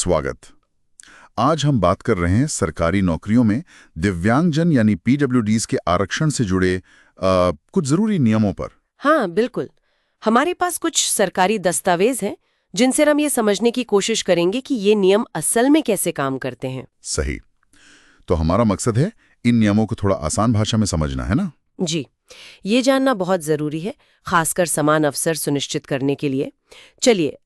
स्वागत। आज हम बात कर रहे हैं सरकारी नौकरियों में दिव्यांगजन यानी पीडब्ल्यूडीज के आरक्षण से जुड़े कुछ जरूरी नियमों पर। हाँ, बिल्कुल। हमारे पास कुछ सरकारी दस्तावेज हैं जिनसे हम ये समझने की कोशिश करेंगे कि ये नियम असल में कैसे काम करते हैं। सही। तो हमारा मकसद है इन नियमों को थोड़ा आसान भाषा में समझना, है ना? जी, ये जानना बहुत जरूरी है, खासकर समान अवसर सुनिश्चित करने के लिए। चलिए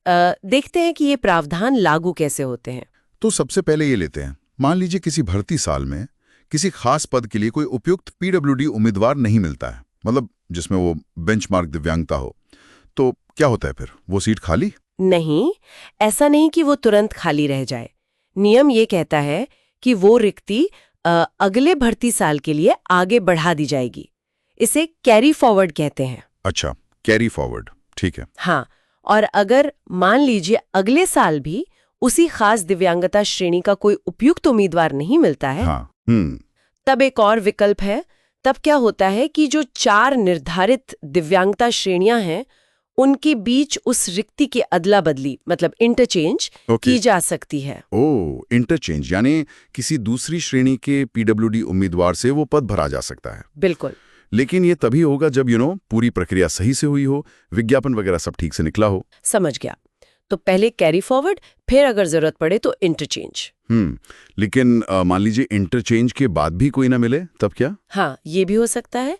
देखते हैं कि ये प्रावधान लागू कैसे होते हैं। तो सबसे पहले ये लेते हैं, मान लीजिए किसी भर्ती साल में किसी खास पद के लिए कोई उपयुक्त पीडब्ल्यूडी उम्मीदवार नहीं मिलता है, मतलब जिसमें वो बेंचमार्क दिव्यांगता हो, तो क्या होता है फिर? वो सीट खाली? नहीं, ऐसा नहीं कि वो तुरंत खाली रह जाए। नियम ये कहता है कि वो रिक्ति अगले भर्ती साल के लिए आगे बढ़ा दी जाएगी। इसे कैरी फॉरवर्ड कहते हैं। अच्छा, कैरी फॉरवर्ड, ठीक है। हाँ, और अगर मान लीजिए अगले साल भी उसी खास दिव्यांगता श्रेणी का कोई उपयुक्त उम्मीदवार नहीं मिलता है, हाँ, तब एक और विकल्प है। तब क्या होता है कि जो 4 निर्धारित दिव्यांगता श्रेणियां हैं, उनके बीच उस रिक्ति की अदला बदली मतलब इंटरचेंज की जा सकती है। ओह, इंटरचेंज, यानी किसी दूसरी श्रेणी के पीडब्ल्यूडी उम्मीदवार से वो पद भरा जा सकता है। बिल्कुल। लेकिन ये तभी होगा जब पूरी प्रक्रिया सही से हुई हो, विज्ञापन वगैरह सब ठीक से निकला हो। समझ गया। तो पहले कैरी फॉरवर्ड, फिर अगर जरूरत पड़े तो इंटरचेंज। लेकिन मान लीजिए इंटरचेंज के बाद भी कोई ना मिले, तब क्या? हाँ, ये भी हो सकता है।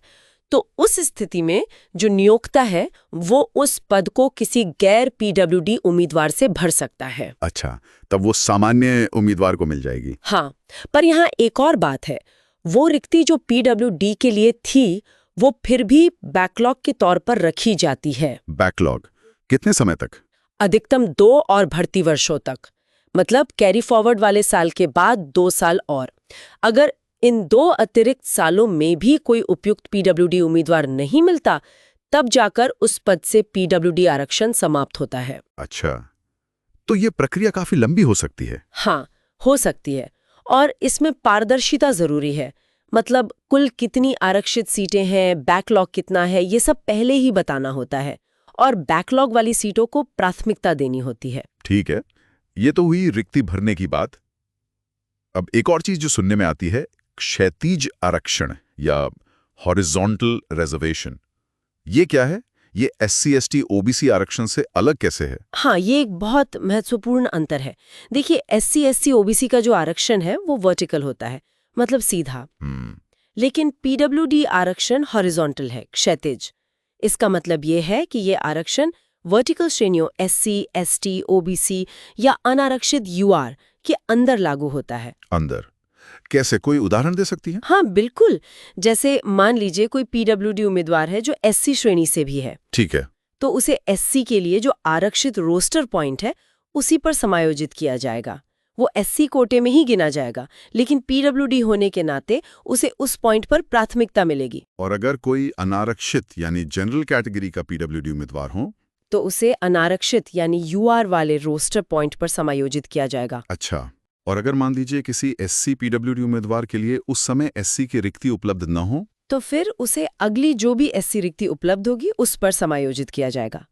तो उस स्थिति में जो नियोक्ता है वो उस पद को किसी गैर पीडब्ल्यूडी उम्मीदवार से भर सकता है। अच्छा, तब वो सामान्य उम्मीदवार को मिल जाएगी। हाँ, पर यहाँ एक और बात है। वो रिक्ति जो पीडब्ल्यूडी के लिए थी, वो फिर भी बैकलॉग के तौर पर रखी जाती है। बैकलॉग कितने समय तक? अधिकतम 2 और भर्ती वर्षों तक। मतलब कैरी फॉरवर्ड वाले साल के बाद 2 साल और। अगर इन 2 अतिरिक्त सालों में भी कोई उपयुक्त पीडब्ल्यूडी उम्मीदवार नहीं मिलता, तब जाकर उस पद से पीडब्ल्यूडी आरक्षण समाप्त होता है। अच्छा, तो ये प्रक्रिया काफी लंबी हो सकती है। हाँ, हो सकती है। और इसमें पारदर्शिता जरूरी है। मतलब कुल कितनी आरक्षित सीटें हैं, बैकलॉग कितना है, ये सब पहले ही बताना होता है। और बैकलॉग वाली सीटों को प्राथमिकता देनी होती है। ठीक है, ये तो हुई रिक्ति भरने की बात। अब एक और चीज जो सुनने में आती है, क्षैतिज आरक्षण या हॉरिजॉन्टल रिजर्वेशन। ये क्या है? ये SC ST OBC आरक्षण से अलग कैसे है? हाँ, ये एक बहुत महत्वपूर्ण अंतर है। देखिए, SC ST OBC का जो आरक्षण है वो वर्टिकल होता है, मतलब सीधा। लेकिन पीडब्ल्यूडी आरक्षण हॉरिजॉन्टल है, क्षैतिज। इसका मतलब ये है कि ये आरक्षण वर्टिकल श्रेणियों SC ST OBC या अनारक्षित UR के अंदर लागू होता है। अंदर कैसे? कोई उदाहरण दे सकती हैं? हाँ, बिल्कुल। जैसे मान लीजिए कोई पीडब्ल्यूडी उम्मीदवार है जो SC श्रेणी से भी है, ठीक है, तो उसे SC के लिए जो आरक्षित रोस्टर पॉइंट है उसी पर समायोजित किया जाएगा। वो SC कोटे में ही गिना जाएगा, लेकिन पीडब्ल्यूडी होने के नाते उसे उस पॉइंट पर प्राथमिकता मिलेगी। और अगर कोई अनारक्षित यानी जनरल कैटेगरी का पीडब्ल्यूडी उम्मीदवार हो, तो उसे अनारक्षित यानी UR वाले रोस्टर पॉइंट पर समायोजित किया जाएगा। अच्छा, और अगर मान लीजिए किसी SC पीडब्ल्यूडी उम्मीदवार के लिए उस समय SC की रिक्ति उपलब्ध न हो, तो फिर उसे अगली जो भी SC रिक्ति उपलब्ध होगी उस पर समायोजित किया जाएगा।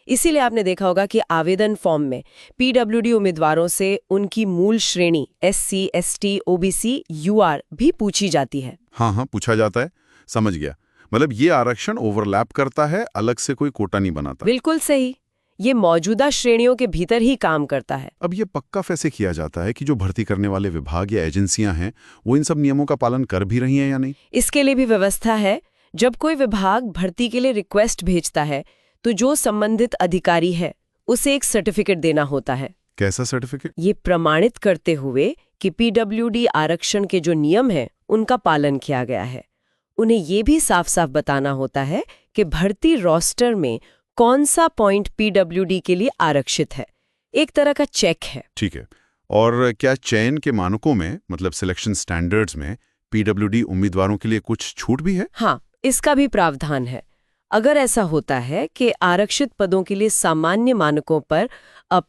इसीलिए आपने देखा होगा कि आवेदन फॉर्म में पीडब्ल्यूडी उम्मीदवारों से उनकी मूल श्रेणी SC ST OBC UR भी पूछी जाती है। हाँ, पूछा जाता है। समझ गया। मतलब ये आरक्षण ओवरलैप करता है, अलग से कोई कोटा नहीं बनाता। बिल्कुल सही। ये मौजूदा श्रेणियों के भीतर ही काम करता है। अब ये पक्का कैसे किया जाता है कि जो भर्ती करने वाले विभाग या एजेंसियां हैं वो इन सब नियमों का पालन कर भी रही हैं या नहीं? इसके लिए भी व्यवस्था है। जब कोई विभाग भर्ती के लिए रिक्वेस्ट भेजता है, तो जो संबंधित अधिकारी है उसे एक सर्टिफिकेट देना होता है। कैसा सर्टिफिकेट? ये प्रमाणित करते हुए कि पीडब्ल्यूडी आरक्षण के जो नियम हैं उनका पालन किया गया है। उन्हें ये भी साफ साफ बताना होता है कि भर्ती रोस्टर में कौन सा पॉइंट पीडब्ल्यूडी के लिए आरक्षित है। एक तरह का चेक है। ठीक है। और क्या चयन के मानकों में, मतलब सिलेक्शन स्टैंडर्ड्स में, पीडब्ल्यूडी उम्मीदवारों के लिए कुछ छूट भी है? हाँ, इसका भी प्रावधान है। अगर ऐसा होता है कि आरक्षित पदों के लिए सामान्य मानकों पर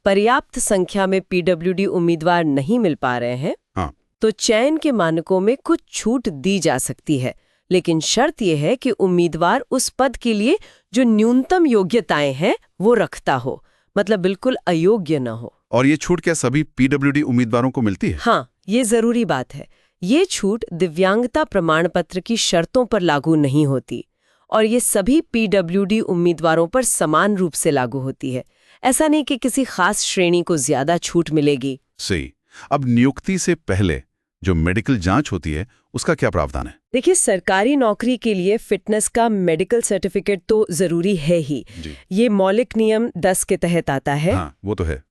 पर्याप्त संख्या में पीडब्ल्यूडी उम्मीदवार नहीं मिल पा रहे हैं, तो चयन के मानकों में कुछ छूट दी जा सकती है। लेकिन शर्त यह है कि उम्मीदवार उस पद के लिए जो न्यूनतम योग्यताएं हैं वो रखता हो, मतलब बिल्कुल अयोग्य न हो। और ये छूट क्या सभी पीडब्ल्यूडी उम्मीदवारों को मिलती है? हाँ, ये जरूरी बात है। ये छूट दिव्यांगता प्रमाण पत्र की शर्तों पर लागू नहीं होती और ये सभी पीडब्ल्यूडी उम्मीदवारों पर समान रूप से लागू होती है। ऐसा नहीं कि किसी खास श्रेणी को ज्यादा छूट मिलेगी। सही। अब नियुक्ति से पहले जो मेडिकल जांच होती है उसका क्या प्रावधान है? देखिए, सरकारी नौकरी के लिए फिटनेस का मेडिकल सर्टिफिकेट तो जरूरी है ही। ये मौलिक नियम 10 के तहत आता है। हाँ, वो तो है।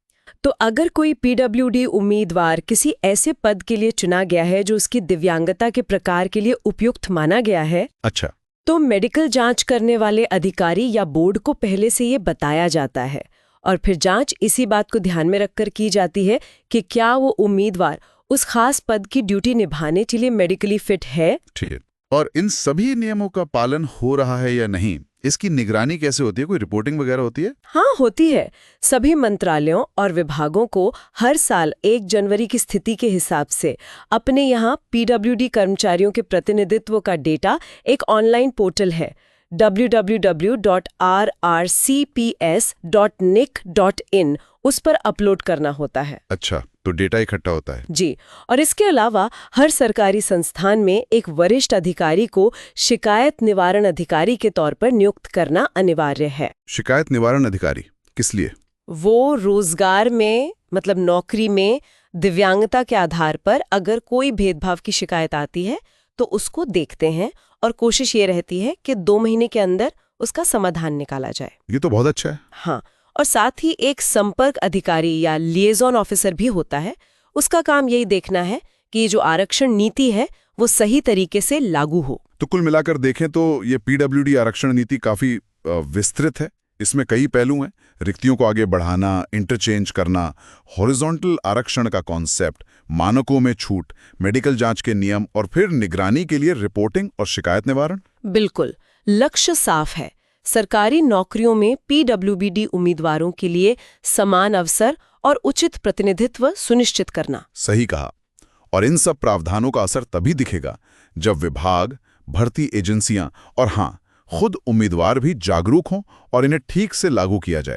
तो अगर कोई पीडब्ल्यूडी उम्मीदवार किसी ऐसे पद के लिए चुना गया है जो उसकी दिव्यांगता के प्रकार के लिए उपयुक्त माना गया है, अच्छा, तो मेडिकल जांच करने वाले अधिकारी या बोर्ड को पहले से ये बताया जाता है और फिर जांच इसी बात को ध्यान में रखकर की जाती है कि क्या वो उम्मीदवार उस खास पद की ड्यूटी निभाने के लिए मेडिकली फिट है। ठीक है। और इन सभी नियमों का पालन हो रहा है या नहीं, इसकी निगरानी कैसे होती है? कोई रिपोर्टिंग वगैरह होती है? हाँ, होती है। सभी मंत्रालयों और विभागों को हर साल 1 जनवरी की स्थिति के हिसाब से अपने यहाँ पीडब्ल्यूडी कर्मचारियों के प्रतिनिधित्व का डेटा एक ऑनलाइन पोर्टल है www.rrcps.nic.in उस पर अपलोड करना होता है। अच्छा, तो डेटा इकट्ठा होता है। जी, और इसके अलावा हर सरकारी संस्थान में एक वरिष्ठ अधिकारी को शिकायत निवारण अधिकारी के तौर पर नियुक्त करना अनिवार्य है। शिकायत निवारण अधिकारी किस लिए? वो रोजगार में, मतलब नौकरी में दिव्यांगता के आधार पर अगर कोई भेदभाव की शिकायत आती है तो उसको देखते हैं और कोशिश ये रहती है कि 2 महीने के अंदर उसका समाधान निकाला जाए। ये तो बहुत अच्छा है। हाँ, और साथ ही एक संपर्क अधिकारी या लिएजॉन ऑफिसर भी होता है। उसका काम यही देखना है कि ये जो आरक्षण नीति है वो सही तरीके से लागू हो। तो कुल मिलाकर देखें तो ये पीडब्ल्यूडी आरक्षण नीति काफी विस्तृत है। इसमें कई पहलू हैं। रिक्तियों को आगे बढ़ाना, इंटरचेंज करना, हॉरिजॉन्टल आरक्षण का कॉन्सेप्ट, मानकों में छूट, मेडिकल जांच के नियम और फिर निगरानी के लिए रिपोर्टिंग और शिकायत निवारण। बिल्कुल, लक्ष्य साफ है। सरकारी नौकरियों में पीडब्ल्यूडी उम्मीदवारों के लिए समान अवसर और उचित प्रतिनिधित्व सुनिश्चित करना। सही कहा। और इन सब प्रावधानों का असर तभी दिखेगा जब विभाग, भर्ती एजेंसियां और हाँ, खुद उम्मीदवार भी जागरूक हों और इन्हें ठीक से लागू किया जाए।